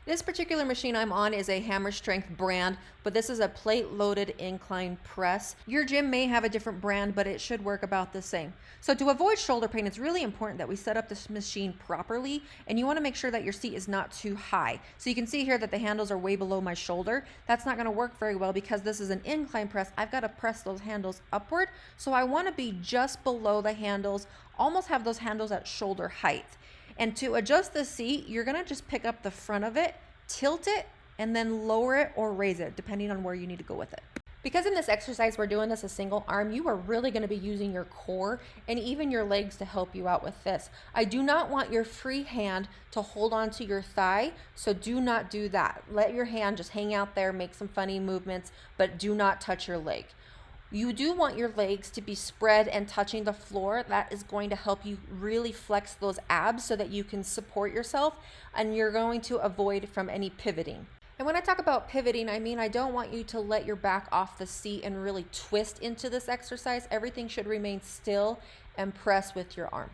This particular machine I'm on is a Hammer Strength brand, but this is a plate-loaded incline press. Your gym may have a different brand, but it should work about the same. So to avoid shoulder pain, it's really important that we set up this machine properly, and you want to make sure that your seat is not too high. So you can see here that the handles are way below my shoulder. That's not going to work very well because this is an incline press. I've got to press those handles upward, so I want to be just below the handles, almost have those handles at shoulder height. And to adjust the seat, you're gonna just pick up the front of it, tilt it, and then lower it or raise it, depending on where you need to go with it. Because in this exercise, we're doing this a single arm, you are really gonna be using your core and even your legs to help you out with this. I do not want your free hand to hold onto your thigh, so do not do that. Let your hand just hang out there, make some funny movements, but do not touch your leg. You do want your legs to be spread and touching the floor. That is going to help you really flex those abs so that you can support yourself, and you're going to avoid from any pivoting. And when I talk about pivoting, I mean I don't want you to let your back off the seat and really twist into this exercise. Everything should remain still and press with your arm.